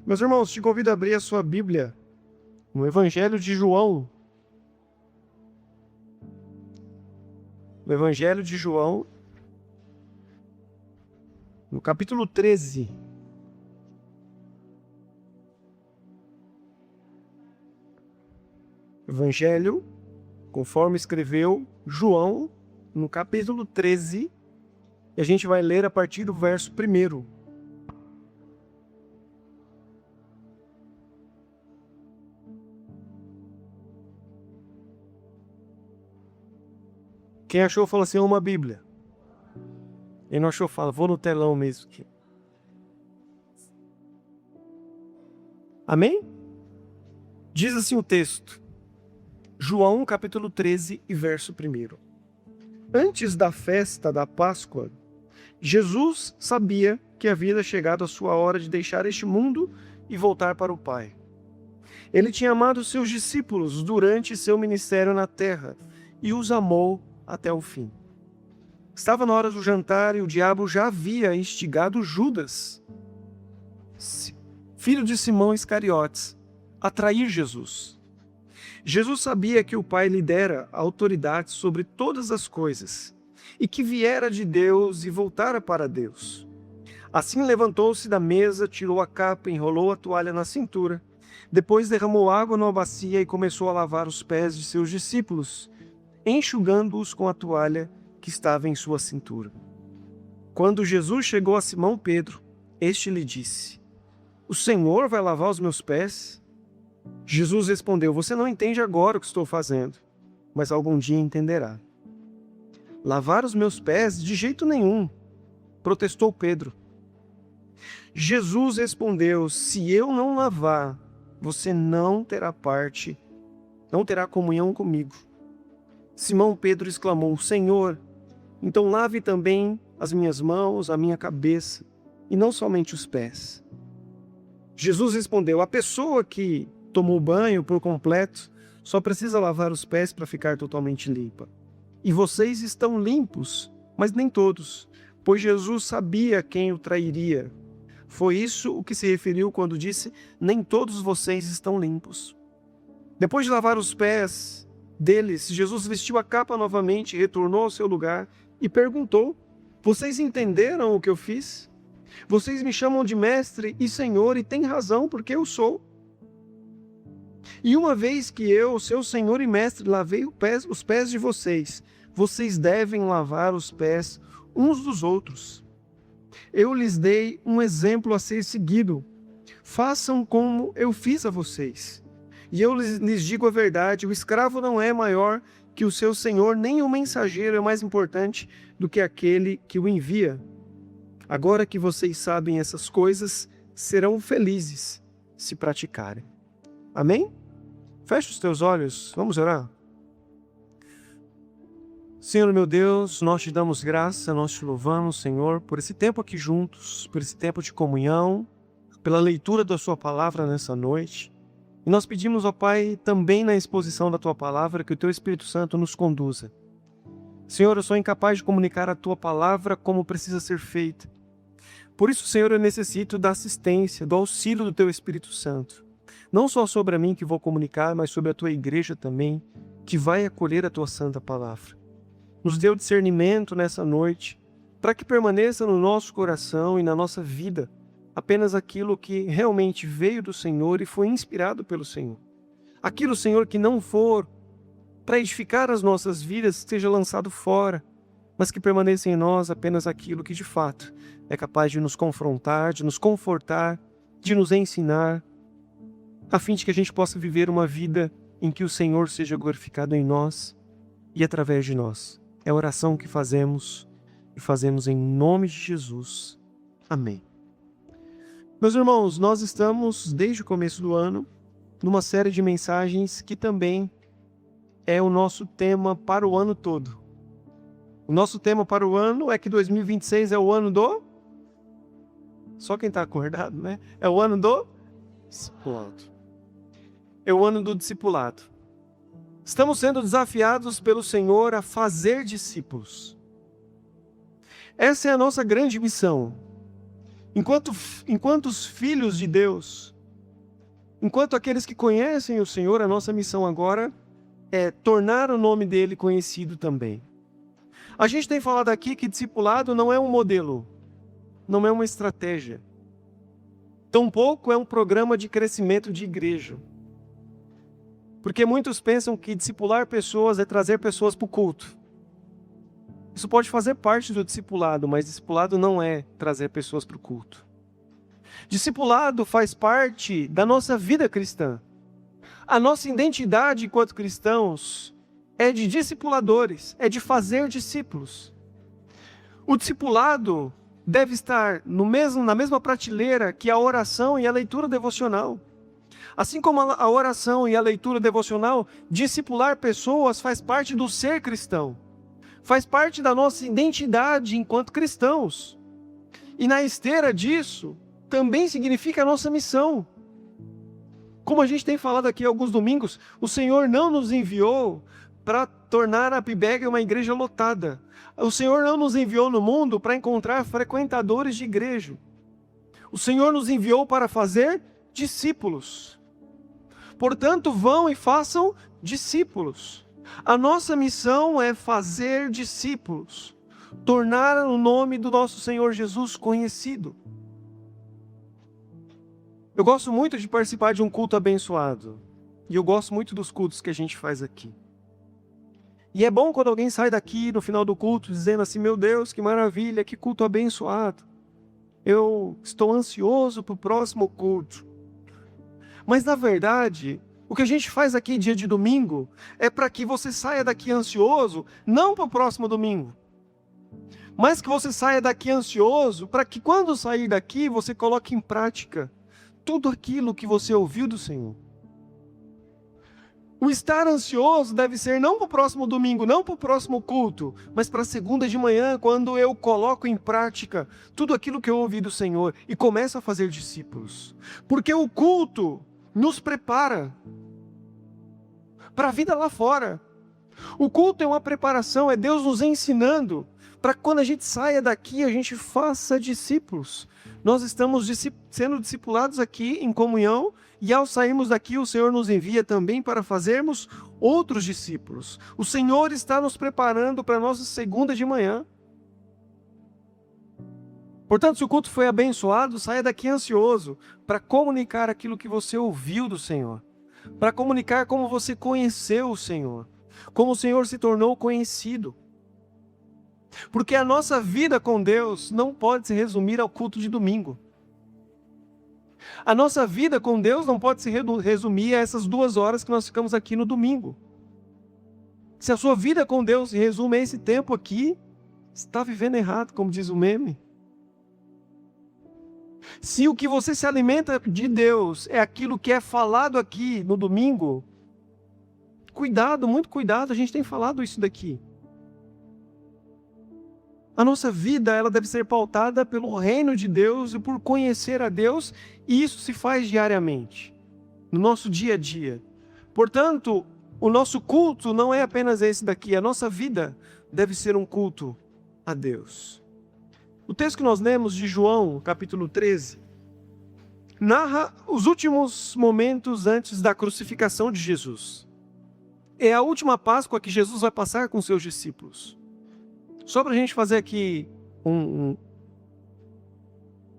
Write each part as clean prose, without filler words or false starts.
Meus irmãos, te convido a abrir a sua Bíblia no Evangelho de João. No Evangelho de João, no capítulo 13. Evangelho, conforme escreveu João, no capítulo 13, e a gente vai ler a partir do verso 1. Quem achou, fala assim, uma Bíblia. Quem não achou, fala, vou no telão mesmo. Amém? Diz assim o texto. João, capítulo 13 e verso 1. Antes da festa da Páscoa, Jesus sabia que havia chegado a sua hora de deixar este mundo e voltar para o Pai. Ele tinha amado seus discípulos durante seu ministério na terra e os amou até o fim. Estava na hora do jantar e o diabo já havia instigado Judas, filho de Simão Iscariotes, a trair Jesus. Jesus sabia que o Pai lhe dera autoridade sobre todas as coisas e que viera de Deus e voltara para Deus. Assim levantou-se da mesa, tirou a capa, enrolou a toalha na cintura, depois derramou água numa bacia e começou a lavar os pés de seus discípulos, enxugando-os com a toalha que estava em sua cintura. Quando Jesus chegou a Simão Pedro, este lhe disse: "O Senhor vai lavar os meus pés?" Jesus respondeu: "Você não entende agora o que estou fazendo, mas algum dia entenderá." "Lavar os meus pés? De jeito nenhum", protestou Pedro. Jesus respondeu: "Se eu não lavar, você não terá comunhão comigo." Simão Pedro exclamou: "Senhor, então lave também as minhas mãos, a minha cabeça, e não somente os pés." Jesus respondeu: "A pessoa que tomou banho por completo só precisa lavar os pés para ficar totalmente limpa. E vocês estão limpos, mas nem todos, pois Jesus sabia quem o trairia. Foi isso o que se referiu quando disse: nem todos vocês estão limpos." Depois de lavar os pés deles, Jesus vestiu a capa novamente, retornou ao seu lugar e perguntou: "Vocês entenderam o que eu fiz? Vocês me chamam de mestre e senhor, e têm razão, porque eu sou. E uma vez que eu, seu senhor e mestre, lavei os pés de vocês, vocês devem lavar os pés uns dos outros. Eu lhes dei um exemplo a ser seguido. Façam como eu fiz a vocês. E eu lhes digo a verdade: o escravo não é maior que o seu senhor, nem o mensageiro é mais importante do que aquele que o envia. Agora que vocês sabem essas coisas, serão felizes se praticarem." Amém? Feche os teus olhos, vamos orar. Senhor meu Deus, nós te damos graça, nós te louvamos, Senhor, por esse tempo aqui juntos, por esse tempo de comunhão, pela leitura da sua palavra nessa noite. E nós pedimos, ó Pai, também na exposição da Tua Palavra, que o Teu Espírito Santo nos conduza. Senhor, eu sou incapaz de comunicar a Tua Palavra como precisa ser feita. Por isso, Senhor, eu necessito da assistência, do auxílio do Teu Espírito Santo. Não só sobre a mim que vou comunicar, mas sobre a Tua igreja também, que vai acolher a Tua Santa Palavra. Nos dê o discernimento nessa noite, para que permaneça no nosso coração e na nossa vida apenas aquilo que realmente veio do Senhor e foi inspirado pelo Senhor. Aquilo, Senhor, que não for para edificar as nossas vidas, seja lançado fora, mas que permaneça em nós apenas aquilo que de fato é capaz de nos confrontar, de nos confortar, de nos ensinar, a fim de que a gente possa viver uma vida em que o Senhor seja glorificado em nós e através de nós. É a oração que fazemos e fazemos em nome de Jesus. Amém. Meus irmãos, nós estamos, desde o começo do ano, numa série de mensagens que também é o nosso tema para o ano todo. O nosso tema para o ano é que 2026 é o ano do... Só quem está acordado, né? É o ano do discipulado. É o ano do discipulado. Estamos sendo desafiados pelo Senhor a fazer discípulos. Essa é a nossa grande missão. Enquanto os filhos de Deus, Enquanto aqueles que conhecem o Senhor, a nossa missão agora é tornar o nome dele conhecido também. A gente tem falado aqui que discipulado não é um modelo, não é uma estratégia. Tampouco é um programa de crescimento de igreja. Porque muitos pensam que discipular pessoas é trazer pessoas para o culto. Isso pode fazer parte do discipulado, mas discipulado não é trazer pessoas para o culto. Discipulado faz parte da nossa vida cristã. A nossa identidade enquanto cristãos é de discipuladores, é de fazer discípulos. O discipulado deve estar na mesma prateleira que a oração e a leitura devocional. Assim como a oração e a leitura devocional, discipular pessoas faz parte do ser cristão. Faz parte da nossa identidade enquanto cristãos. E na esteira disso, também significa a nossa missão. Como a gente tem falado aqui alguns domingos, o Senhor não nos enviou para tornar a PIBEG uma igreja lotada. O Senhor não nos enviou no mundo para encontrar frequentadores de igreja. O Senhor nos enviou para fazer discípulos. Portanto, vão e façam discípulos. A nossa missão é fazer discípulos, tornar o nome do nosso Senhor Jesus conhecido. Eu gosto muito de participar de um culto abençoado. E eu gosto muito dos cultos que a gente faz aqui. E é bom quando alguém sai daqui no final do culto dizendo assim: meu Deus, que maravilha, que culto abençoado. Eu estou ansioso para o próximo culto. Mas na verdade, o que a gente faz aqui dia de domingo é para que você saia daqui ansioso, não para o próximo domingo. Mas que você saia daqui ansioso para que quando sair daqui você coloque em prática tudo aquilo que você ouviu do Senhor. O estar ansioso deve ser não para o próximo domingo, não para o próximo culto, mas para a segunda de manhã, quando eu coloco em prática tudo aquilo que eu ouvi do Senhor e começo a fazer discípulos. Porque o culto nos prepara para a vida lá fora. O culto é uma preparação, é Deus nos ensinando para que quando a gente saia daqui, a gente faça discípulos. Nós estamos sendo discipulados aqui em comunhão e ao sairmos daqui, o Senhor nos envia também para fazermos outros discípulos. O Senhor está nos preparando para a nossa segunda de manhã. Portanto, se o culto foi abençoado, saia daqui ansioso para comunicar aquilo que você ouviu do Senhor. Para comunicar como você conheceu o Senhor. Como o Senhor se tornou conhecido. Porque a nossa vida com Deus não pode se resumir ao culto de domingo. A nossa vida com Deus não pode se resumir a essas 2 horas que nós ficamos aqui no domingo. Se a sua vida com Deus se resume a esse tempo aqui, você está vivendo errado, como diz o meme. Se o que você se alimenta de Deus é aquilo que é falado aqui no domingo, cuidado, muito cuidado, a gente tem falado isso daqui. A nossa vida, ela deve ser pautada pelo reino de Deus e por conhecer a Deus, e isso se faz diariamente, no nosso dia a dia. Portanto, o nosso culto não é apenas esse daqui, a nossa vida deve ser um culto a Deus. O texto que nós lemos de João, capítulo 13, narra os últimos momentos antes da crucificação de Jesus. É a última Páscoa que Jesus vai passar com seus discípulos. Só para a gente fazer aqui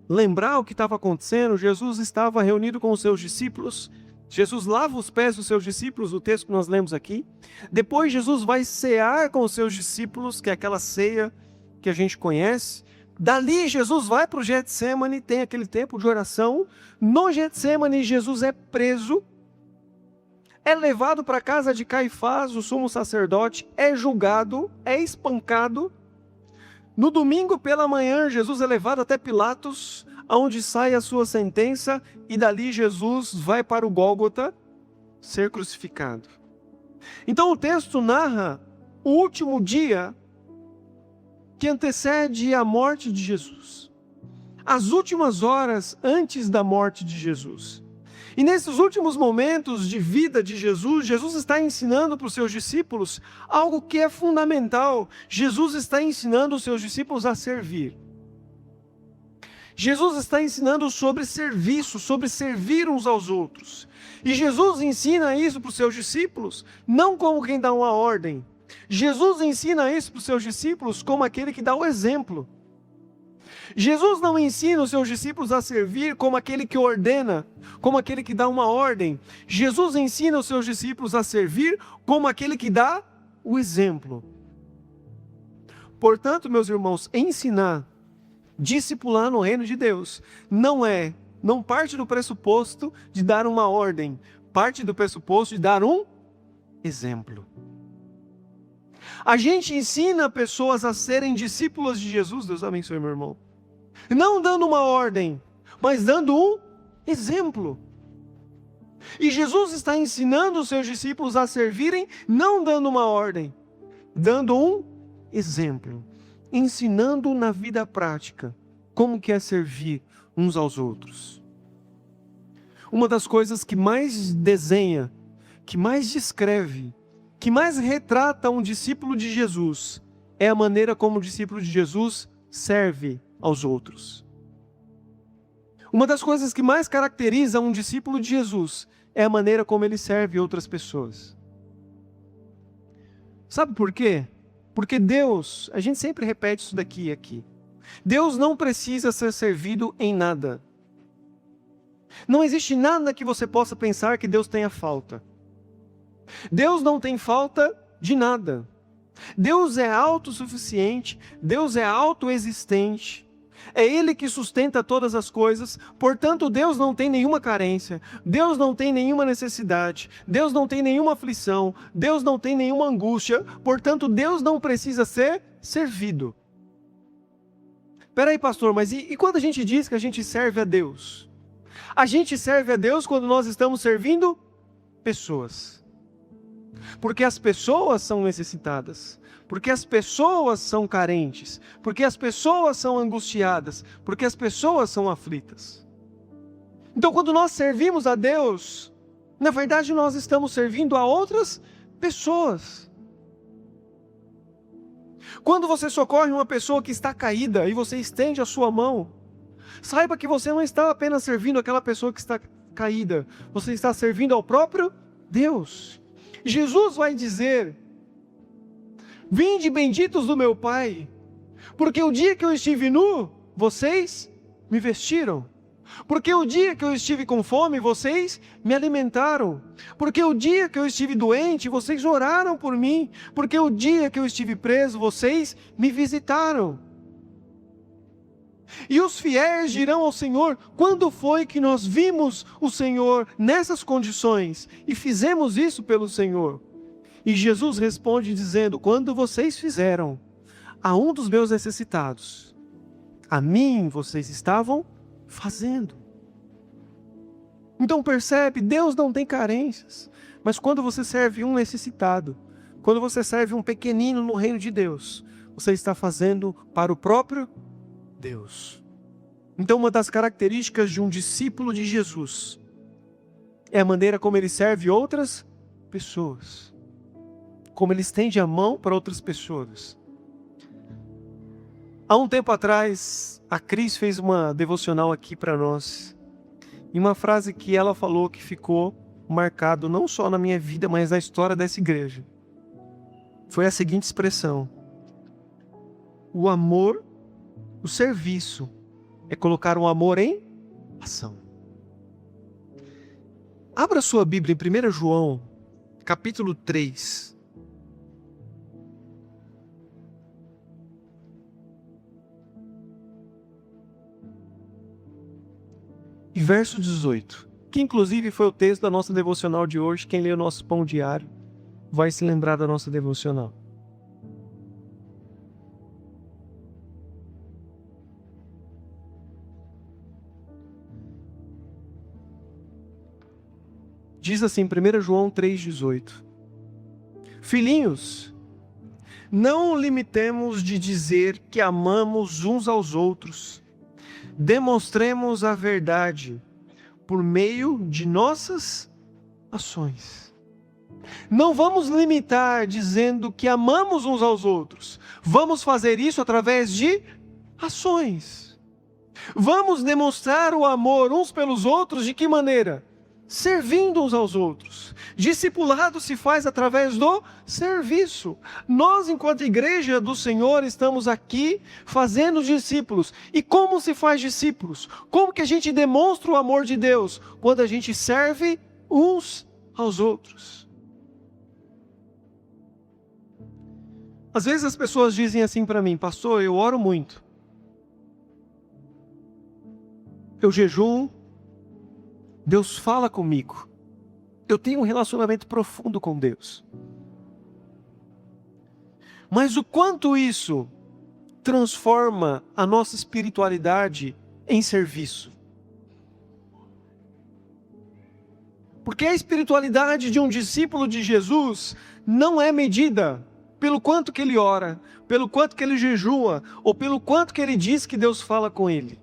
lembrar o que estava acontecendo, Jesus estava reunido com os seus discípulos. Jesus lava os pés dos seus discípulos, o texto que nós lemos aqui. Depois Jesus vai cear com os seus discípulos, que é aquela ceia que a gente conhece. Dali Jesus vai para o Getsemane, tem aquele tempo de oração. No Getsemane Jesus é preso, é levado para a casa de Caifás, o sumo sacerdote, é julgado, é espancado. No domingo pela manhã, Jesus é levado até Pilatos, onde sai a sua sentença, e dali Jesus vai para o Gólgota ser crucificado. Então o texto narra o último dia que antecede a morte de Jesus. As últimas horas antes da morte de Jesus. E nesses últimos momentos de vida de Jesus, Jesus está ensinando para os seus discípulos algo que é fundamental. Jesus está ensinando os seus discípulos a servir. Jesus está ensinando sobre serviço, sobre servir uns aos outros. E Jesus ensina isso para os seus discípulos, não como quem dá uma ordem. Jesus ensina isso para os seus discípulos como aquele que dá o exemplo. Jesus não ensina os seus discípulos a servir como aquele que ordena, como aquele que dá uma ordem. Jesus ensina os seus discípulos a servir como aquele que dá o exemplo. Portanto, meus irmãos, ensinar, discipular no reino de Deus, não parte do pressuposto de dar uma ordem, parte do pressuposto de dar um exemplo. A gente ensina pessoas a serem discípulas de Jesus, Deus abençoe, meu irmão, não dando uma ordem, mas dando um exemplo. E Jesus está ensinando os seus discípulos a servirem, não dando uma ordem, dando um exemplo, ensinando na vida prática como que é servir uns aos outros. Uma das coisas que mais desenha, que mais descreve, que mais retrata um discípulo de Jesus é a maneira como o discípulo de Jesus serve aos outros. Uma das coisas que mais caracteriza um discípulo de Jesus é a maneira como ele serve outras pessoas. Sabe por quê? Porque Deus, a gente sempre repete isso daqui e aqui, Deus não precisa ser servido em nada. Não existe nada que você possa pensar que Deus tenha falta. Deus não tem falta de nada. Deus é autossuficiente, Deus é autoexistente. É Ele que sustenta todas as coisas, portanto Deus não tem nenhuma carência, Deus não tem nenhuma necessidade, Deus não tem nenhuma aflição, Deus não tem nenhuma angústia, portanto Deus não precisa ser servido. Espera aí, pastor, mas e quando a gente diz que a gente serve a Deus? A gente serve a Deus quando nós estamos servindo pessoas. Porque as pessoas são necessitadas, porque as pessoas são carentes, porque as pessoas são angustiadas, porque as pessoas são aflitas. Então, quando nós servimos a Deus, na verdade nós estamos servindo a outras pessoas. Quando você socorre uma pessoa que está caída e você estende a sua mão, saiba que você não está apenas servindo aquela pessoa que está caída, você está servindo ao próprio Deus. Jesus vai dizer: vinde benditos do meu Pai, porque o dia que eu estive nu, vocês me vestiram. Porque o dia que eu estive com fome, vocês me alimentaram. Porque o dia que eu estive doente, vocês oraram por mim. Porque o dia que eu estive preso, vocês me visitaram. E os fiéis dirão ao Senhor: quando foi que nós vimos o Senhor nessas condições e fizemos isso pelo Senhor? E Jesus responde dizendo: quando vocês fizeram a um dos meus necessitados, a mim vocês estavam fazendo. Então percebe, Deus não tem carências, mas quando você serve um necessitado, quando você serve um pequenino no reino de Deus, você está fazendo para o próprio Deus. Então uma das características de um discípulo de Jesus é a maneira como ele serve outras pessoas, como ele estende a mão para outras pessoas. Há um tempo atrás, a Cris fez uma devocional aqui para nós, e uma frase que ela falou que ficou marcado não só na minha vida, mas na história dessa igreja. Foi a seguinte expressão: o amor, o serviço, é colocar o amor em ação. Abra sua Bíblia em 1 João, capítulo 3. E verso 18, que inclusive foi o texto da nossa devocional de hoje. Quem lê o nosso pão diário vai se lembrar da nossa devocional. Diz assim, 1 João 3,18: filhinhos, não limitemos de dizer que amamos uns aos outros. Demonstremos a verdade por meio de nossas ações. Não vamos limitar dizendo que amamos uns aos outros. Vamos fazer isso através de ações. Vamos demonstrar o amor uns pelos outros de que maneira? Servindo uns aos outros. Discipulado se faz através do serviço. Nós, enquanto igreja do Senhor, estamos aqui fazendo discípulos. E como se faz discípulos? Como que a gente demonstra o amor de Deus? Quando a gente serve uns aos outros. Às vezes as pessoas dizem assim para mim: pastor, eu oro muito. Eu jejuo, Deus fala comigo. Eu tenho um relacionamento profundo com Deus. Mas o quanto isso transforma a nossa espiritualidade em serviço? Porque a espiritualidade de um discípulo de Jesus não é medida pelo quanto que ele ora, pelo quanto que ele jejua, ou pelo quanto que ele diz que Deus fala com ele.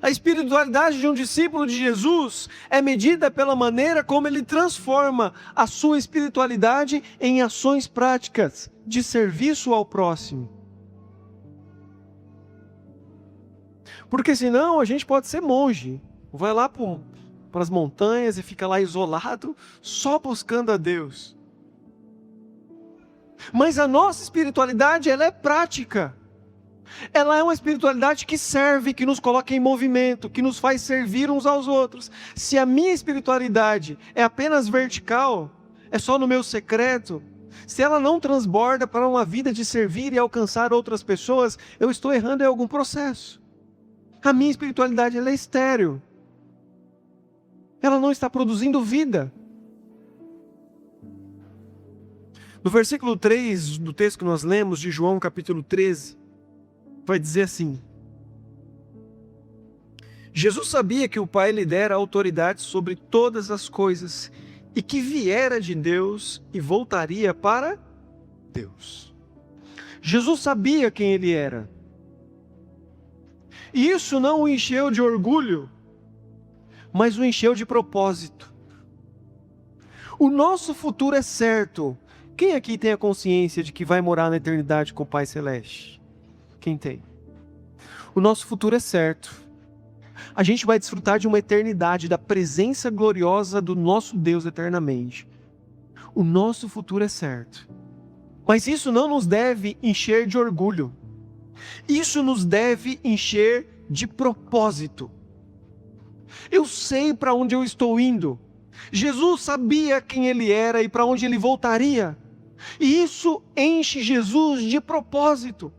A espiritualidade de um discípulo de Jesus é medida pela maneira como ele transforma a sua espiritualidade em ações práticas de serviço ao próximo. Porque senão a gente pode ser monge, vai lá para as montanhas e fica lá isolado, só buscando a Deus. Mas a nossa espiritualidade, ela é prática. Ela é uma espiritualidade que serve, que nos coloca em movimento, que nos faz servir uns aos outros. Se a minha espiritualidade é apenas vertical, é só no meu secreto, se ela não transborda para uma vida de servir e alcançar outras pessoas, eu estou errando em algum processo. A minha espiritualidade, ela é estéril. Ela não está produzindo vida. No versículo 3 do texto que nós lemos, de João capítulo 13, vai dizer assim: Jesus sabia que o Pai lhe dera autoridade sobre todas as coisas e que viera de Deus e voltaria para Deus. Jesus sabia quem ele era. E isso não o encheu de orgulho, mas o encheu de propósito. O nosso futuro é certo. Quem aqui tem a consciência de que vai morar na eternidade com o Pai Celeste? Quem tem? O nosso futuro é certo. A gente vai desfrutar de uma eternidade, da presença gloriosa do nosso Deus eternamente. O nosso futuro é certo. Mas isso não nos deve encher de orgulho. Isso nos deve encher de propósito. Eu sei para onde eu estou indo. Jesus sabia quem ele era e para onde ele voltaria. E isso enche Jesus de propósito.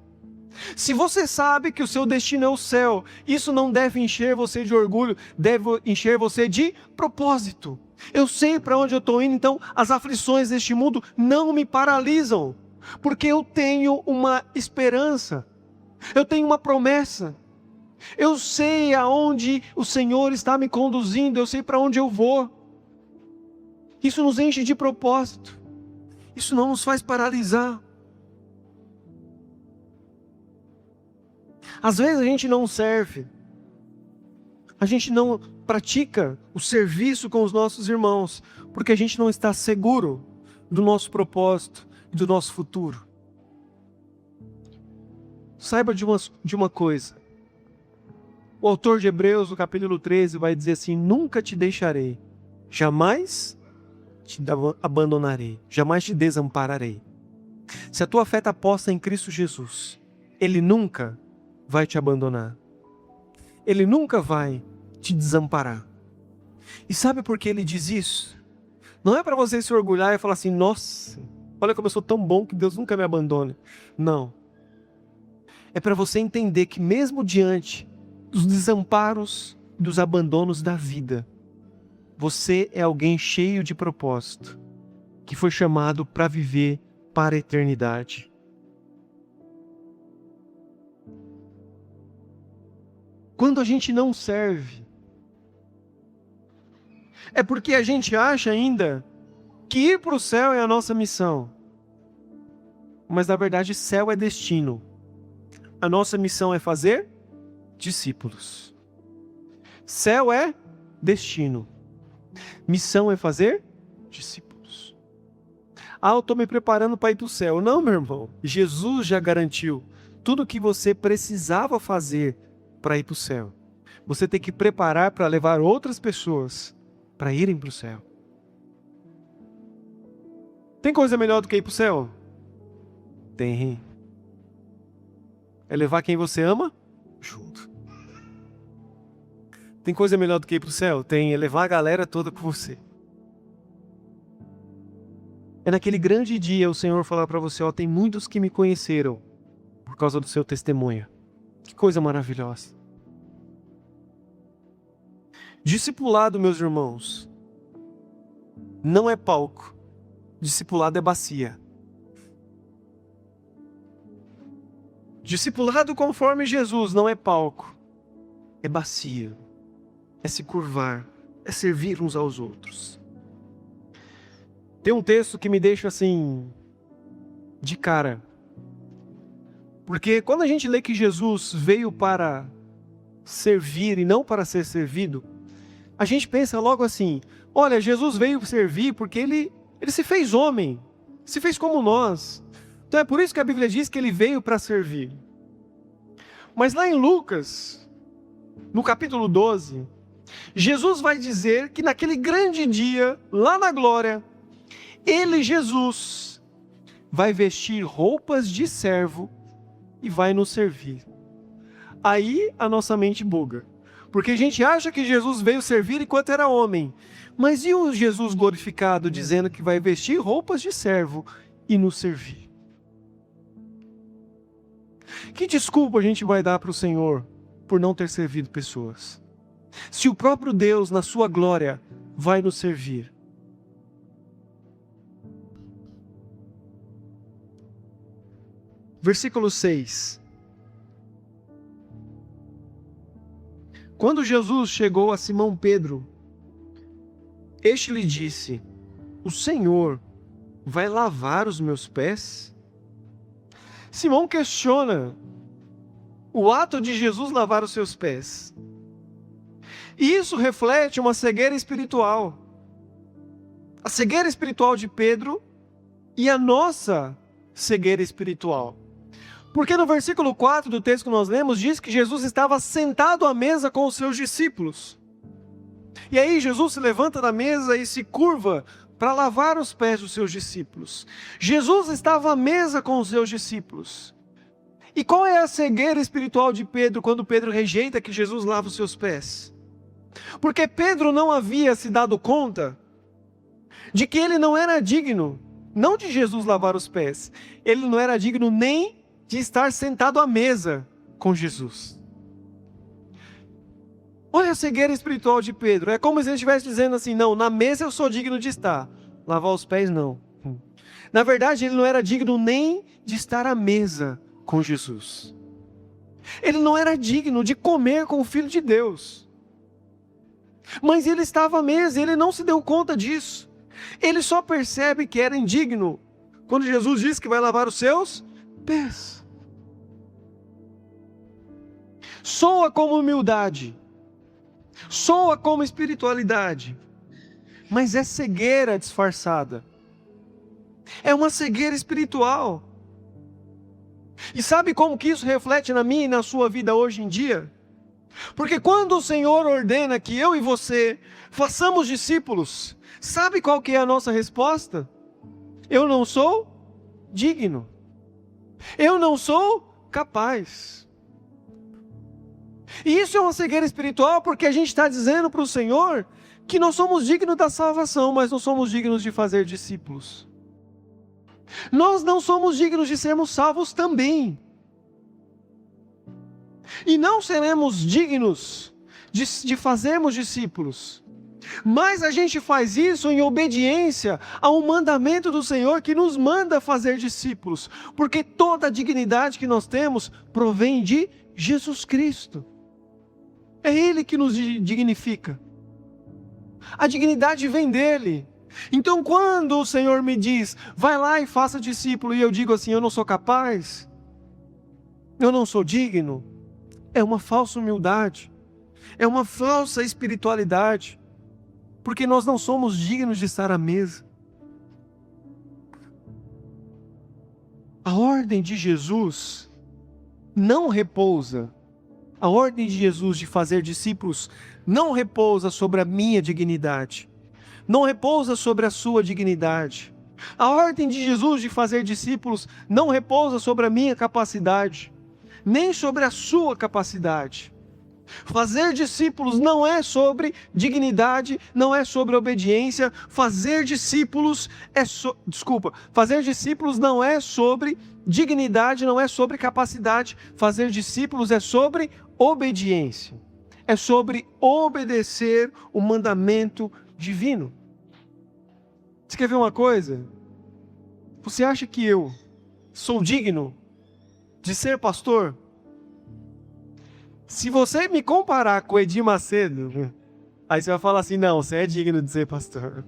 Se você sabe que o seu destino é o céu, isso não deve encher você de orgulho, deve encher você de propósito. Eu sei para onde eu estou indo, então as aflições deste mundo não me paralisam, porque eu tenho uma esperança, eu tenho uma promessa. Eu sei aonde o Senhor está me conduzindo, eu sei para onde eu vou. Isso nos enche de propósito. Isso não nos faz paralisar. Às vezes a gente não serve, a gente não pratica o serviço com os nossos irmãos, porque a gente não está seguro do nosso propósito e do nosso futuro. Saiba de uma coisa. O autor de Hebreus, no capítulo 13, vai dizer assim: nunca te deixarei, jamais te abandonarei, jamais te desampararei. Se a tua fé está posta em Cristo Jesus, Ele nunca vai te abandonar. Ele nunca vai te desamparar. E sabe por que Ele diz isso? Não é para você se orgulhar e falar assim: nossa, olha como eu sou tão bom que Deus nunca me abandone. Não. É para você entender que mesmo diante dos desamparos, dos abandonos da vida, você é alguém cheio de propósito, que foi chamado para viver para a eternidade. Quando a gente não serve, é porque a gente acha ainda que ir para o céu é a nossa missão. Mas na verdade, céu é destino. A nossa missão é fazer discípulos. Céu é destino. Missão é fazer discípulos. Eu estou me preparando para ir para o céu. Não, meu irmão. Jesus já garantiu. Tudo o que você precisava fazer para ir para o céu. Você tem que preparar para levar outras pessoas para irem para o céu. Tem coisa melhor do que ir para o céu? Tem. É levar quem você ama junto. Tem coisa melhor do que ir para o céu? Tem. É levar a galera toda com você. É naquele grande dia o Senhor falar para você, tem muitos que me conheceram por causa do seu testemunho. Que coisa maravilhosa. Discipulado, meus irmãos, não é palco. Discipulado é bacia. Discipulado conforme Jesus não é palco. É bacia. É se curvar. É servir uns aos outros. Tem um texto que me deixa assim, de cara. Porque quando a gente lê que Jesus veio para servir e não para ser servido, a gente pensa logo assim, olha, Jesus veio servir porque ele se fez homem, se fez como nós. Então é por isso que a Bíblia diz que ele veio para servir. Mas lá em Lucas, no capítulo 12, Jesus vai dizer que naquele grande dia, lá na glória, ele, Jesus, vai vestir roupas de servo e vai nos servir. Aí a nossa mente buga. Porque a gente acha que Jesus veio servir enquanto era homem. Mas e o Jesus glorificado dizendo que vai vestir roupas de servo e nos servir? Que desculpa a gente vai dar para o Senhor por não ter servido pessoas? Se o próprio Deus, na sua glória, vai nos servir. Versículo 6. Quando Jesus chegou a Simão Pedro, este lhe disse, o Senhor vai lavar os meus pés? Simão questiona o ato de Jesus lavar os seus pés. E isso reflete uma cegueira espiritual. A cegueira espiritual de Pedro e a nossa cegueira espiritual. Porque no versículo 4 do texto que nós lemos, diz que Jesus estava sentado à mesa com os seus discípulos. E aí Jesus se levanta da mesa e se curva para lavar os pés dos seus discípulos. Jesus estava à mesa com os seus discípulos. E qual é a cegueira espiritual de Pedro quando Pedro rejeita que Jesus lava os seus pés? Porque Pedro não havia se dado conta de que ele não era digno, não de Jesus lavar os pés, ele não era digno nem de estar sentado à mesa com Jesus. Olha a cegueira espiritual de Pedro. É como se ele estivesse dizendo assim, não, na mesa eu sou digno de estar, lavar os pés não. Na verdade, ele não era digno nem de estar à mesa com Jesus. Ele não era digno de comer com o Filho de Deus. Mas ele estava à mesa, ele não se deu conta disso. Ele só percebe que era indigno quando Jesus diz que vai lavar os seus pés. Soa como humildade, soa como espiritualidade, mas é cegueira disfarçada. É uma cegueira espiritual. E sabe como que isso reflete na minha e na sua vida hoje em dia? Porque quando o Senhor ordena que eu e você façamos discípulos, sabe qual que é a nossa resposta? Eu não sou digno. Eu não sou capaz. E isso é uma cegueira espiritual porque a gente está dizendo para o Senhor que nós somos dignos da salvação, mas não somos dignos de fazer discípulos. Nós não somos dignos de sermos salvos também. E não seremos dignos de fazermos discípulos. Mas a gente faz isso em obediência ao mandamento do Senhor que nos manda fazer discípulos. Porque toda a dignidade que nós temos provém de Jesus Cristo. É Ele que nos dignifica. A dignidade vem dele. Então quando o Senhor me diz, vai lá e faça discípulo, e eu digo assim, eu não sou capaz, eu não sou digno, é uma falsa humildade, é uma falsa espiritualidade, porque nós não somos dignos de estar à mesa. A ordem de Jesus não repousa A ordem de Jesus de fazer discípulos não repousa sobre a minha dignidade, não repousa sobre a sua dignidade. A ordem de Jesus de fazer discípulos não repousa sobre a minha capacidade, nem sobre a sua capacidade. Fazer discípulos não é sobre dignidade, não é sobre obediência. Fazer discípulos fazer discípulos não é sobre dignidade, não é sobre capacidade. Fazer discípulos é sobre obediência. É sobre obedecer o mandamento divino. Você quer ver uma coisa? Você acha que eu sou digno de ser pastor? Se você me comparar com Edir Macedo, aí você vai falar assim, não, você é digno de ser pastor.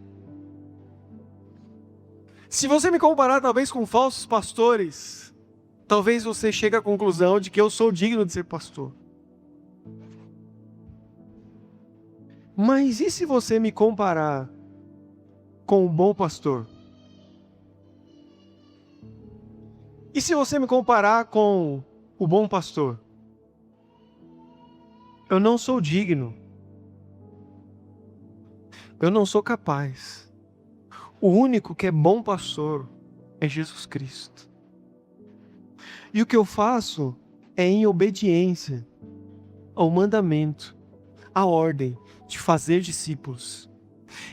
Se você me comparar talvez com falsos pastores, talvez você chegue à conclusão de que eu sou digno de ser pastor. Mas e se você me comparar com um bom pastor? E se você me comparar com o bom pastor? Eu não sou digno. Eu não sou capaz. O único que é bom pastor é Jesus Cristo. E o que eu faço é em obediência ao mandamento, à ordem de fazer discípulos.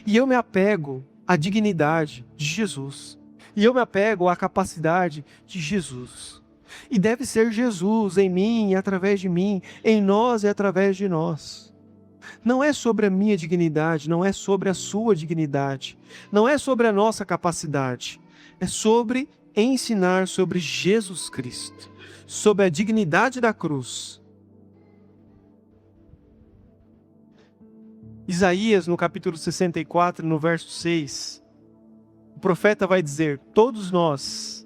E eu me apego à dignidade de Jesus. E eu me apego à capacidade de Jesus. E deve ser Jesus em mim e através de mim, em nós e através de nós. Não é sobre a minha dignidade, não é sobre a sua dignidade, não é sobre a nossa capacidade. É sobre ensinar sobre Jesus Cristo, sobre a dignidade da cruz. Isaías, no capítulo 64, no verso 6, o profeta vai dizer: todos nós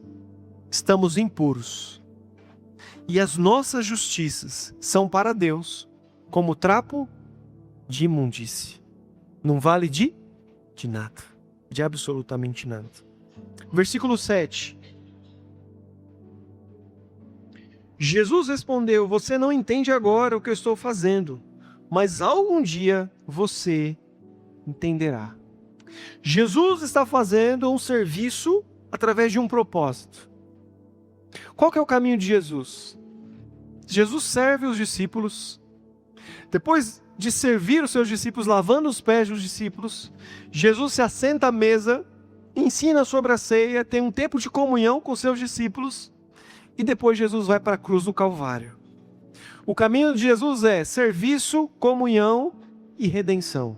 estamos impuros, e as nossas justiças são para Deus como trapo de imundície. Não vale de nada, de absolutamente nada. Versículo 7. Jesus respondeu: você não entende agora o que eu estou fazendo, mas algum dia você entenderá. Jesus está fazendo um serviço através de um propósito. Qual que é o caminho de Jesus? Jesus serve os discípulos. Depois de servir os seus discípulos, lavando os pés dos discípulos, Jesus se assenta à mesa, ensina sobre a ceia, tem um tempo de comunhão com os seus discípulos, e depois Jesus vai para a cruz do Calvário. O caminho de Jesus é serviço, comunhão e redenção.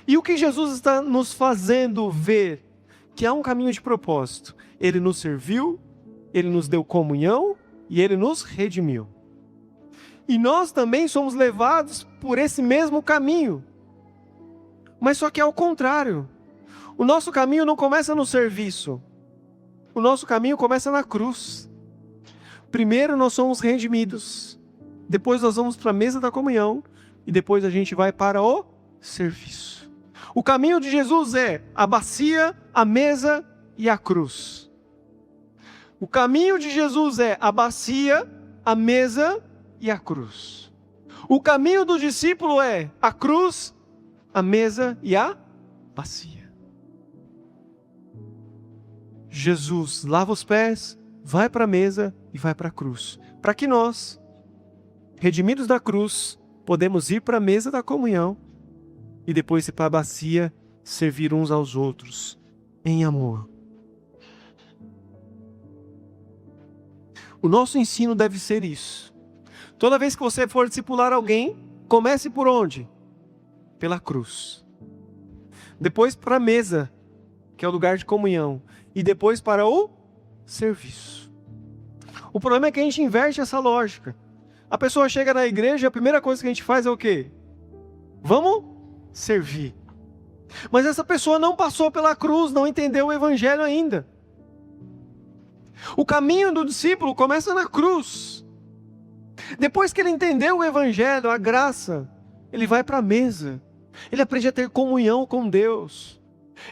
E o que Jesus está nos fazendo ver? Que há um caminho de propósito. Ele nos serviu, Ele nos deu comunhão e Ele nos redimiu. E nós também somos levados por esse mesmo caminho. Mas só que é ao contrário. O nosso caminho não começa no serviço. O nosso caminho começa na cruz. Primeiro nós somos redimidos. Depois nós vamos para a mesa da comunhão. E depois a gente vai para o serviço. O caminho de Jesus é a bacia, a mesa e a cruz. O caminho de Jesus é a bacia, a mesa e a cruz. O caminho do discípulo é a cruz, a mesa e a bacia. Jesus lava os pés, vai para a mesa e vai para a cruz. Para que nós, redimidos da cruz, podemos ir para a mesa da comunhão e depois ir para a bacia, servir uns aos outros em amor. O nosso ensino deve ser isso. Toda vez que você for discipular alguém, comece por onde? Pela cruz. Depois para a mesa, que é o lugar de comunhão. E depois para o serviço. O problema é que a gente inverte essa lógica. A pessoa chega na igreja e a primeira coisa que a gente faz é o quê? Vamos servir. Mas essa pessoa não passou pela cruz, não entendeu o evangelho ainda. O caminho do discípulo começa na cruz. Depois que ele entendeu o evangelho, a graça, ele vai para a mesa. Ele aprende a ter comunhão com Deus.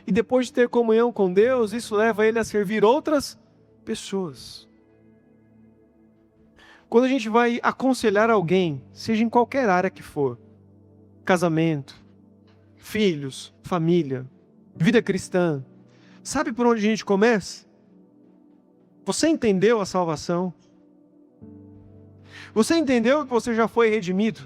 E depois de ter comunhão com Deus, isso leva ele a servir outras pessoas. Quando a gente vai aconselhar alguém, seja em qualquer área que for, casamento, filhos, família, vida cristã, sabe por onde a gente começa? Você entendeu a salvação? Você entendeu que você já foi redimido?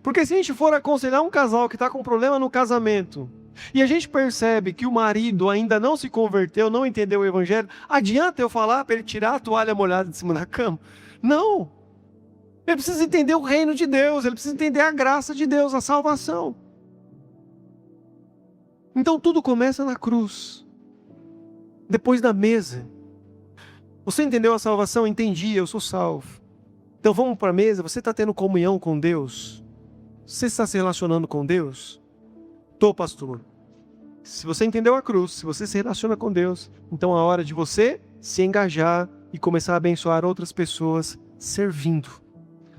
Porque se a gente for aconselhar um casal que está com problema no casamento, e a gente percebe que o marido ainda não se converteu, não entendeu o evangelho, adianta eu falar para ele tirar a toalha molhada de cima da cama? Não! Ele precisa entender o reino de Deus, ele precisa entender a graça de Deus, a salvação. Então tudo começa na cruz, depois da mesa. Você entendeu a salvação? Entendi, eu sou salvo. Então vamos para a mesa, você está tendo comunhão com Deus? Você está se relacionando com Deus? Tô, pastor. Se você entendeu a cruz, se você se relaciona com Deus, então é a hora de você se engajar e começar a abençoar outras pessoas servindo.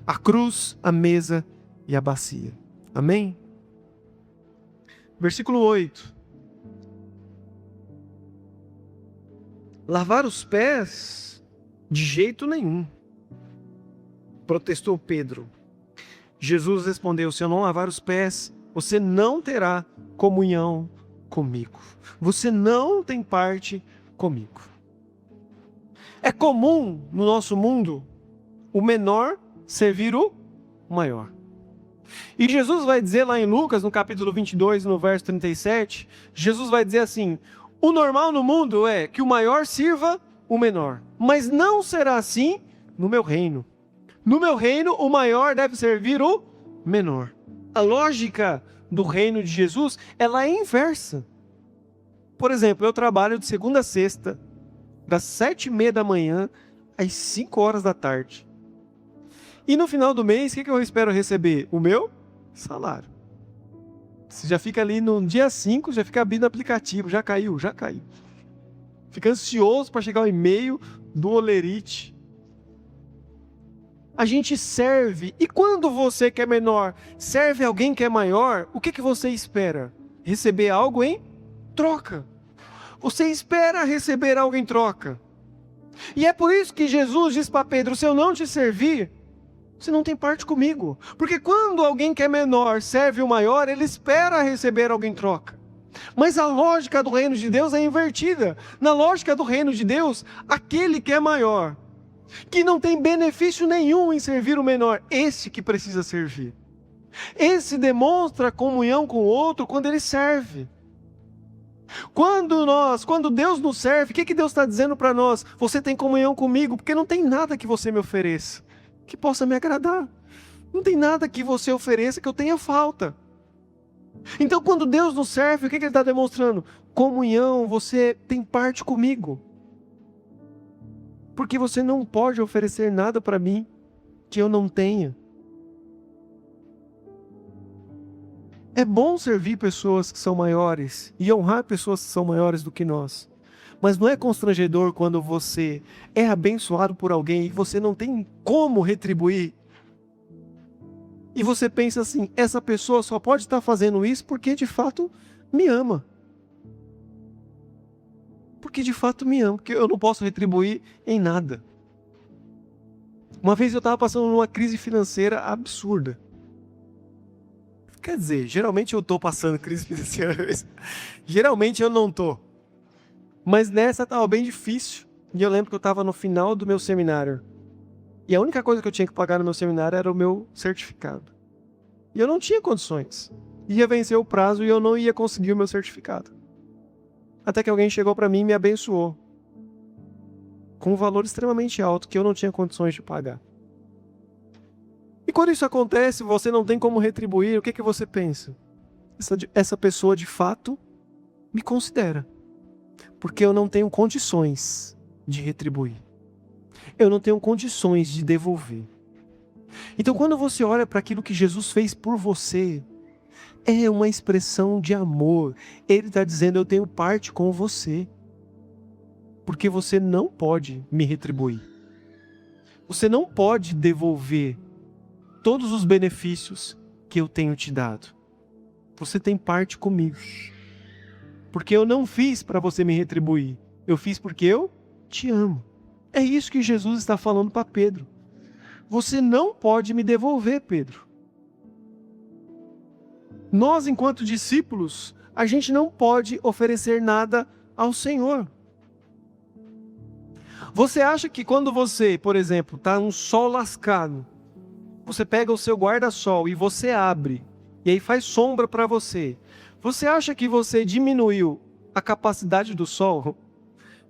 A cruz, a mesa e a bacia. Amém? Versículo 8. Lavar os pés? De jeito nenhum. Protestou Pedro. Jesus respondeu: se eu não lavar os pés, você não terá comunhão comigo. Você não tem parte comigo. É comum no nosso mundo o menor servir o maior. E Jesus vai dizer lá em Lucas, no capítulo 22, no verso 37, Jesus vai dizer assim: o normal no mundo é que o maior sirva o menor, mas não será assim no meu reino. No meu reino, o maior deve servir o menor. A lógica do reino de Jesus, ela é inversa. Por exemplo, eu trabalho de segunda a sexta, das 7h30 da manhã às 5 horas da tarde. E no final do mês, o que eu espero receber? O meu salário. Você já fica ali no dia 5, já fica abrindo aplicativo, já caiu. Fica ansioso para chegar o e-mail do Olerite. A gente serve, e quando você que é menor serve alguém que é maior, o que você espera? Receber algo em troca. Você espera receber algo em troca. E é por isso que Jesus diz para Pedro: se eu não te servir, você não tem parte comigo. Porque quando alguém que é menor serve o maior, ele espera receber algo em troca. Mas a lógica do reino de Deus é invertida. Na lógica do reino de Deus, aquele que é maior, que não tem benefício nenhum em servir o menor, esse que precisa servir. Esse demonstra comunhão com o outro quando ele serve. Quando Deus nos serve, o que Deus está dizendo para nós? Você tem comunhão comigo, porque não tem nada que você me ofereça que possa me agradar. Não tem nada que você ofereça que eu tenha falta. Então quando Deus nos serve, o que Ele está demonstrando? Comunhão, você tem parte comigo. Porque você não pode oferecer nada para mim que eu não tenha. É bom servir pessoas que são maiores e honrar pessoas que são maiores do que nós. Mas não é constrangedor quando você é abençoado por alguém e você não tem como retribuir? E você pensa assim: essa pessoa só pode estar fazendo isso porque de fato me ama. Porque de fato me ama, porque eu não posso retribuir em nada. Uma vez eu estava passando numa crise financeira absurda. Quer dizer, geralmente eu estou passando crise financeira. Geralmente eu não estou. Mas nessa estava bem difícil. E eu lembro que eu estava no final do meu seminário. E a única coisa que eu tinha que pagar no meu seminário era o meu certificado. E eu não tinha condições. Ia vencer o prazo e eu não ia conseguir o meu certificado. Até que alguém chegou para mim e me abençoou. Com um valor extremamente alto que eu não tinha condições de pagar. E quando isso acontece, você não tem como retribuir, o que você pensa? Essa pessoa de fato me considera. Porque eu não tenho condições de retribuir. Eu não tenho condições de devolver. Então quando você olha para aquilo que Jesus fez por você, é uma expressão de amor. Ele está dizendo: eu tenho parte com você. Porque você não pode me retribuir. Você não pode devolver todos os benefícios que eu tenho te dado. Você tem parte comigo. Porque eu não fiz para você me retribuir. Eu fiz porque eu te amo. É isso que Jesus está falando para Pedro. você não pode me devolver, Pedro. Nós, enquanto discípulos, a gente não pode oferecer nada ao Senhor. Você acha que quando você, por exemplo, está num sol lascado, você pega o seu guarda-sol e você abre, e aí faz sombra para você. Você acha que você diminuiu a capacidade do sol?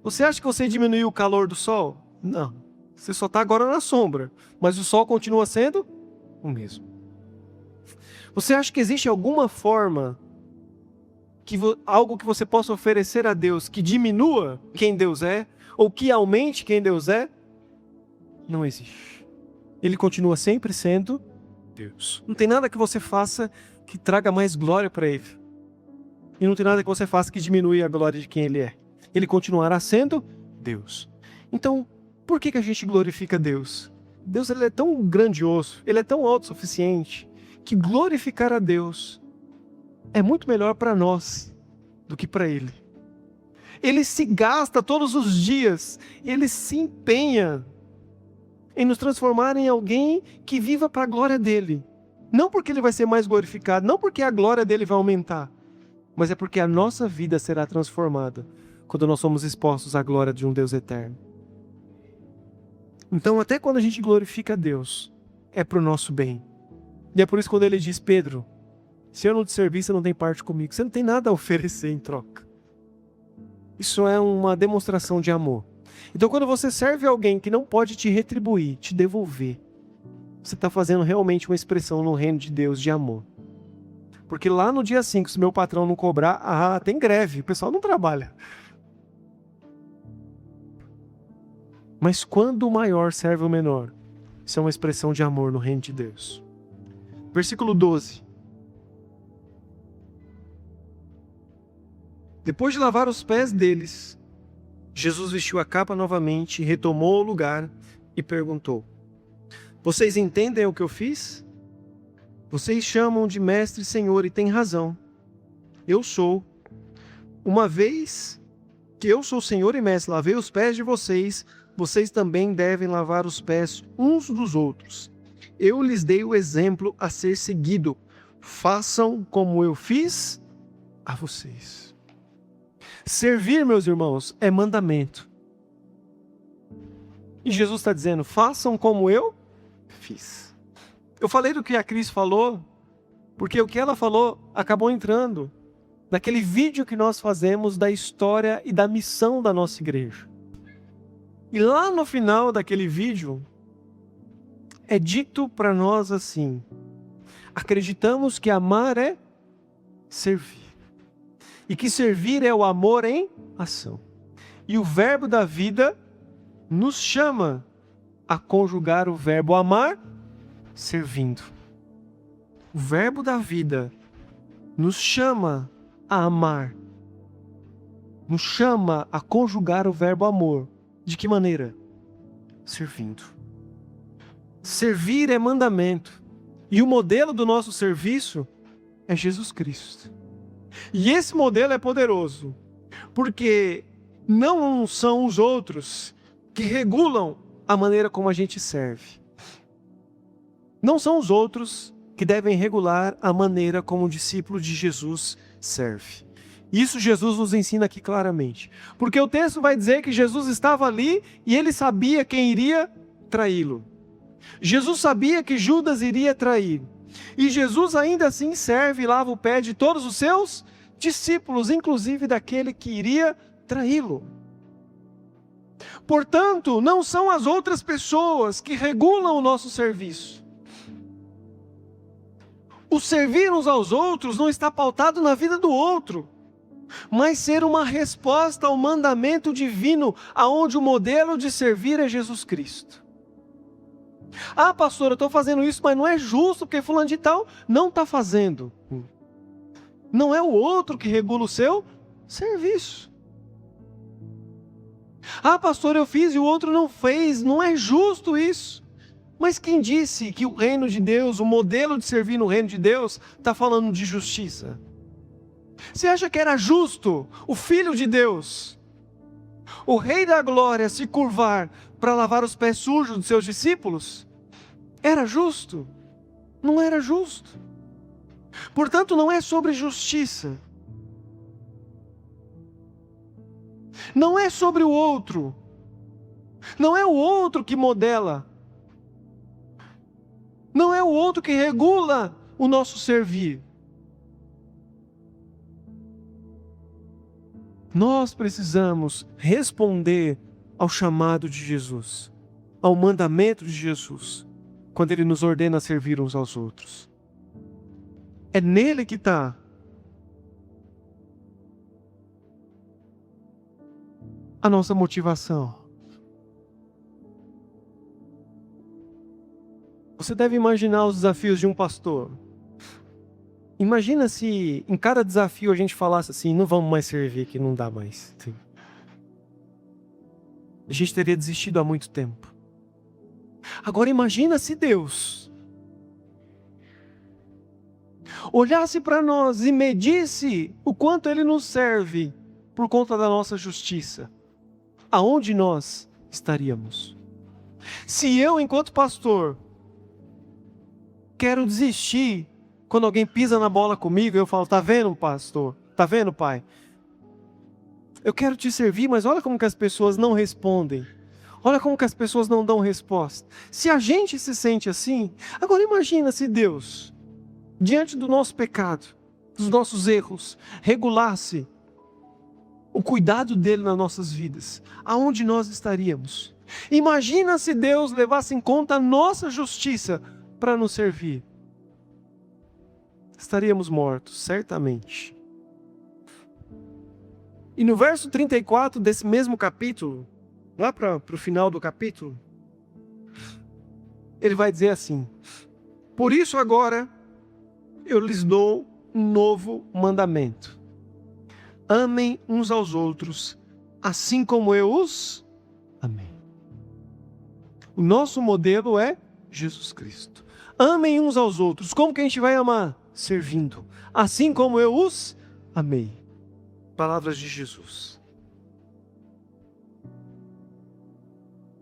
Você acha que você diminuiu o calor do sol? Não. Você só está agora na sombra, mas o sol continua sendo o mesmo. Você acha que existe alguma forma, algo que você possa oferecer a Deus que diminua quem Deus é, ou que aumente quem Deus é? Não existe. Ele continua sempre sendo Deus. Não tem nada que você faça que traga mais glória para Ele. E não tem nada que você faça que diminua a glória de quem Ele é. Ele continuará sendo Deus. Então, por que a gente glorifica Deus? Deus, ele é tão grandioso, Ele é tão autossuficiente, que glorificar a Deus é muito melhor para nós do que para Ele. Ele se gasta todos os dias, Ele se empenha em nos transformar em alguém que viva para a glória dEle. Não porque Ele vai ser mais glorificado, não porque a glória dEle vai aumentar, mas é porque a nossa vida será transformada quando nós somos expostos à glória de um Deus eterno. Então, até quando a gente glorifica a Deus, é para o nosso bem. E é por isso que quando Ele diz, Pedro, se eu não te servir, você não tem parte comigo. Você não tem nada a oferecer em troca. Isso é uma demonstração de amor. Então, quando você serve alguém que não pode te retribuir, te devolver, você está fazendo realmente uma expressão no reino de Deus de amor. Porque lá no dia 5, se meu patrão não cobrar, tem greve, o pessoal não trabalha. Mas quando o maior serve o menor, isso é uma expressão de amor no reino de Deus. Versículo 12. Depois de lavar os pés deles, Jesus vestiu a capa novamente, retomou o lugar e perguntou: vocês entendem o que eu fiz? Vocês chamam de mestre e senhor e têm razão. Eu sou. Uma vez que eu sou senhor e mestre, lavei os pés de vocês, vocês também devem lavar os pés uns dos outros. Eu lhes dei o exemplo a ser seguido. Façam como eu fiz a vocês. Servir, meus irmãos, é mandamento. E Jesus está dizendo, façam como eu fiz. Eu falei do que a Cris falou, porque o que ela falou acabou entrando naquele vídeo que nós fazemos da história e da missão da nossa igreja. E lá no final daquele vídeo, é dito para nós assim: acreditamos que amar é servir. E que servir é o amor em ação. E o verbo da vida nos chama a conjugar o verbo amar servindo. O verbo da vida nos chama a amar. Nos chama a conjugar o verbo amor. De que maneira? Servindo. Servir é mandamento. E o modelo do nosso serviço é Jesus Cristo. E esse modelo é poderoso, porque não são os outros que regulam a maneira como a gente serve. Não são os outros que devem regular a maneira como o discípulo de Jesus serve. Isso Jesus nos ensina aqui claramente. Porque o texto vai dizer que Jesus estava ali e ele sabia quem iria traí-lo. Jesus sabia que Judas iria trair. E Jesus ainda assim serve e lava o pé de todos os seus discípulos, inclusive daquele que iria traí-lo. Portanto, não são as outras pessoas que regulam o nosso serviço. O servir uns aos outros não está pautado na vida do outro, mas ser uma resposta ao mandamento divino, aonde o modelo de servir é Jesus Cristo. Pastor, eu estou fazendo isso, mas não é justo, porque fulano de tal não está fazendo. Não é o outro que regula o seu serviço. Pastor, eu fiz e o outro não fez, não é justo isso. Mas quem disse que o reino de Deus, o modelo de servir no reino de Deus, está falando de justiça? Você acha que era justo o Filho de Deus, o Rei da Glória, se curvar para lavar os pés sujos dos seus discípulos? Era justo? Não era justo. Portanto, não é sobre justiça. Não é sobre o outro. Não é o outro que modela. Não é o outro que regula o nosso servir. Nós precisamos responder ao chamado de Jesus, ao mandamento de Jesus, quando Ele nos ordena a servir uns aos outros. É nele que está a nossa motivação. Você deve imaginar os desafios de um pastor. Imagina se em cada desafio a gente falasse assim, não vamos mais servir, que não dá mais. A gente teria desistido há muito tempo. Agora imagina se Deus olhasse para nós e medisse o quanto Ele nos serve por conta da nossa justiça. Aonde nós estaríamos? Se eu, enquanto pastor, quero desistir quando alguém pisa na bola comigo, eu falo, tá vendo, pastor? Tá vendo, pai? Eu quero te servir, mas olha como que as pessoas não respondem. Olha como que as pessoas não dão resposta. Se a gente se sente assim, agora imagina se Deus, diante do nosso pecado, dos nossos erros, regulasse o cuidado dele nas nossas vidas. Aonde nós estaríamos? Imagina se Deus levasse em conta a nossa justiça para nos servir. Estaríamos mortos, certamente. E no verso 34 desse mesmo capítulo, lá para o final do capítulo, ele vai dizer assim: por isso agora eu lhes dou um novo mandamento. Amem uns aos outros, assim como eu os amei. O nosso modelo é Jesus Cristo. Amem uns aos outros. Como que a gente vai amar? Servindo. Assim como eu os amei. Palavras de Jesus.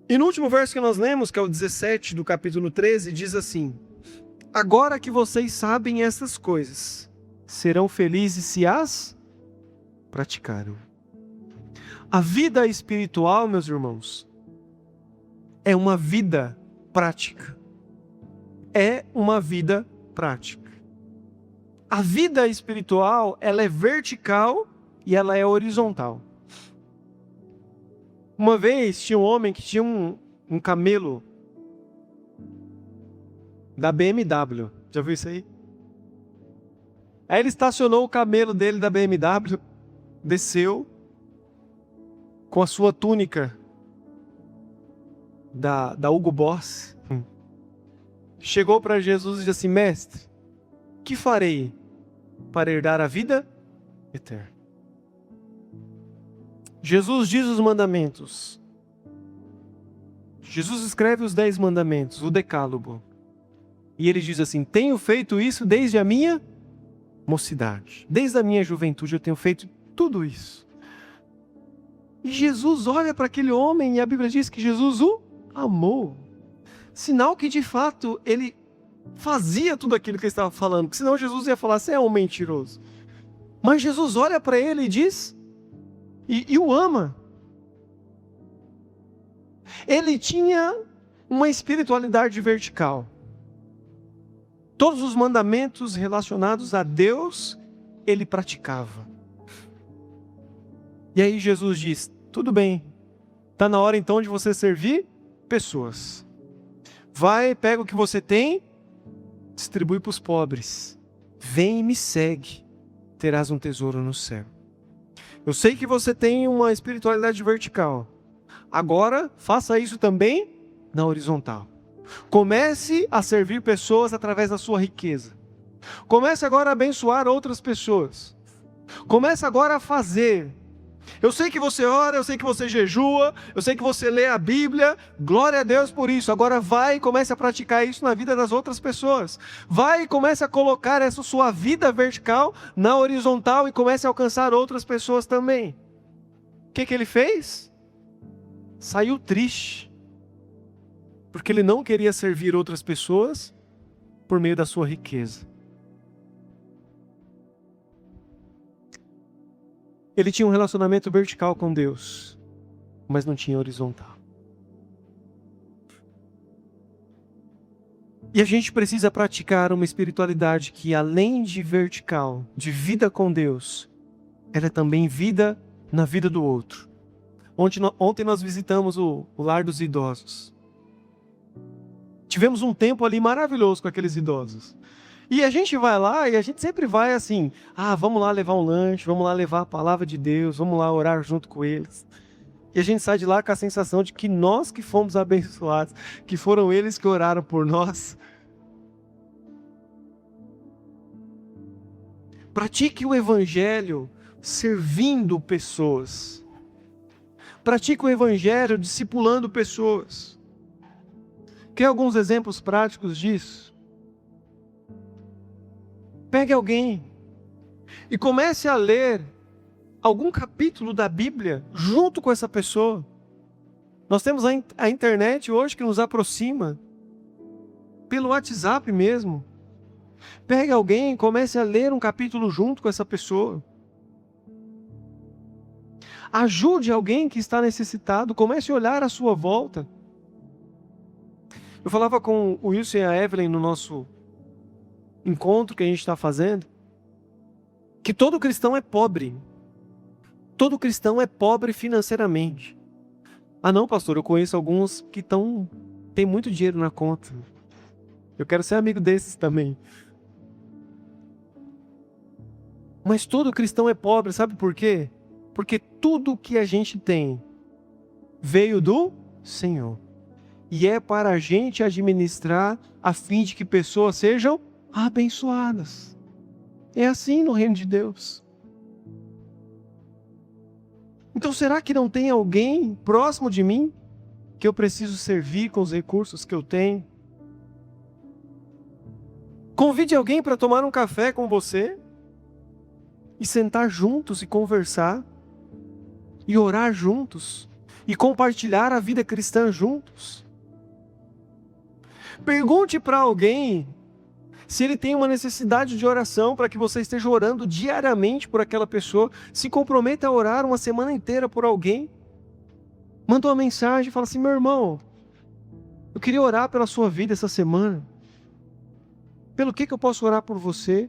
E no último verso que nós lemos, que é o 17 do capítulo 13, diz assim: agora que vocês sabem essas coisas, serão felizes se as praticaram. A vida espiritual, meus irmãos, é uma vida prática. É uma vida prática. A vida espiritual, ela é vertical e ela é horizontal. Uma vez tinha um homem que tinha um camelo da BMW. Já viu isso aí? Aí ele estacionou o camelo dele da BMW, desceu com a sua túnica da Hugo Boss. Chegou para Jesus e disse assim: mestre, que farei para herdar a vida eterna? Jesus diz os mandamentos. Jesus escreve os 10 mandamentos, o decálogo. E ele diz assim: tenho feito isso desde a minha mocidade. Desde a minha juventude eu tenho feito tudo isso. E Jesus olha para aquele homem e a Bíblia diz que Jesus o amou. Sinal que de fato ele fazia tudo aquilo que ele estava falando. Porque senão Jesus ia falar: você é um mentiroso. Mas Jesus olha para ele e diz... E o ama. Ele tinha uma espiritualidade vertical. Todos os mandamentos relacionados a Deus, ele praticava. E aí Jesus diz: tudo bem, está na hora então de você servir pessoas. Vai, pega o que você tem, distribui para os pobres. Vem e me segue, terás um tesouro no céu. Eu sei que você tem uma espiritualidade vertical. Agora, faça isso também na horizontal. Comece a servir pessoas através da sua riqueza. Comece agora a abençoar outras pessoas. Comece agora a fazer. Eu sei que você ora, eu sei que você jejua, eu sei que você lê a Bíblia. Glória a Deus por isso. Agora vai e comece a praticar isso na vida das outras pessoas. Vai e comece a colocar essa sua vida vertical na horizontal e comece a alcançar outras pessoas também. O que ele fez? Saiu triste. porque ele não queria servir outras pessoas por meio da sua riqueza. Ele tinha um relacionamento vertical com Deus, mas não tinha horizontal. E a gente precisa praticar uma espiritualidade que, além de vertical, de vida com Deus, ela é também vida na vida do outro. Ontem nós visitamos o lar dos idosos. Tivemos um tempo ali maravilhoso com aqueles idosos. E a gente vai lá e a gente sempre vai assim, vamos lá levar um lanche, vamos lá levar a palavra de Deus, vamos lá orar junto com eles. E a gente sai de lá com a sensação de que nós que fomos abençoados, que foram eles que oraram por nós. Pratique o evangelho servindo pessoas. Pratique o evangelho discipulando pessoas. Quer alguns exemplos práticos disso? Pegue alguém e comece a ler algum capítulo da Bíblia junto com essa pessoa. Nós temos a internet hoje que nos aproxima, pelo WhatsApp mesmo. Pegue alguém e comece a ler um capítulo junto com essa pessoa. Ajude alguém que está necessitado, comece a olhar à sua volta. Eu falava com o Wilson e a Evelyn no nosso encontro que a gente está fazendo, que todo cristão é pobre. Todo cristão é pobre financeiramente. Não, pastor, eu conheço alguns que têm muito dinheiro na conta. Eu quero ser amigo desses também. Mas todo cristão é pobre, sabe por quê? Porque tudo que a gente tem veio do Senhor. E é para a gente administrar a fim de que pessoas sejam abençoadas. É assim no reino de Deus. Então será que não tem alguém próximo de mim que eu preciso servir com os recursos que eu tenho? Convide alguém para tomar um café com você e sentar juntos e conversar e orar juntos e compartilhar a vida cristã juntos. Pergunte para alguém se ele tem uma necessidade de oração para que você esteja orando diariamente por aquela pessoa. Se comprometa a orar uma semana inteira por alguém. Manda uma mensagem e fala assim: meu irmão, eu queria orar pela sua vida essa semana. Pelo que eu posso orar por você?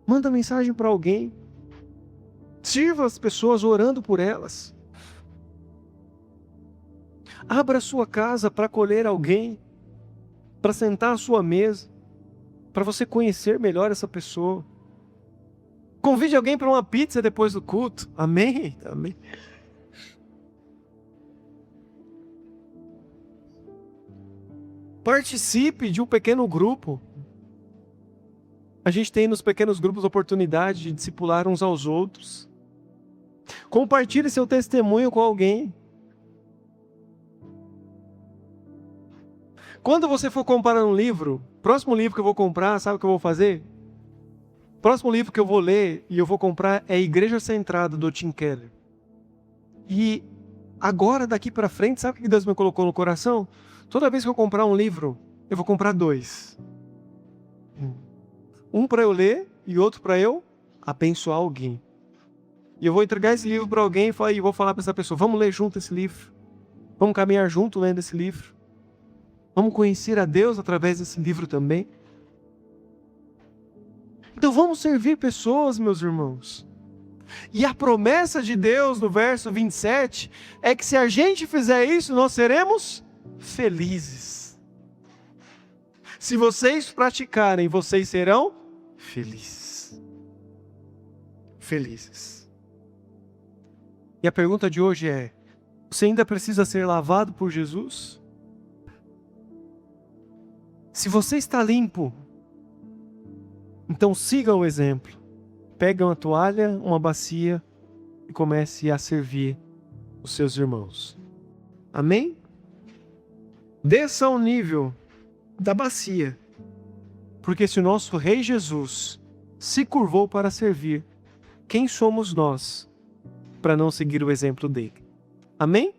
Manda mensagem para alguém. Sirva as pessoas orando por elas. Abra a sua casa para acolher alguém, para sentar à sua mesa, para você conhecer melhor essa pessoa. Convide alguém para uma pizza depois do culto. Amém? Amém. Participe de um pequeno grupo. A gente tem nos pequenos grupos oportunidade de discipular uns aos outros. Compartilhe seu testemunho com alguém. Quando você for comprar um livro, próximo livro que eu vou comprar, sabe o que eu vou fazer? Próximo livro que eu vou ler e eu vou comprar é Igreja Centrada, do Tim Keller. E agora, daqui para frente, sabe o que Deus me colocou no coração? Toda vez que eu comprar um livro, eu vou comprar 2. Um para eu ler e outro para eu abençoar alguém. E eu vou entregar esse livro para alguém e vou falar para essa pessoa: vamos ler junto esse livro. Vamos caminhar junto lendo esse livro. Vamos conhecer a Deus através desse livro também. Então vamos servir pessoas, meus irmãos. E a promessa de Deus no verso 27 é que se a gente fizer isso, nós seremos felizes. Se vocês praticarem, vocês serão felizes. Felizes. E a pergunta de hoje é: você ainda precisa ser lavado por Jesus? Se você está limpo, então siga o exemplo. Pegue uma toalha, uma bacia e comece a servir os seus irmãos. Amém? Desça ao nível da bacia. Porque se o nosso Rei Jesus se curvou para servir, quem somos nós para não seguir o exemplo dele? Amém?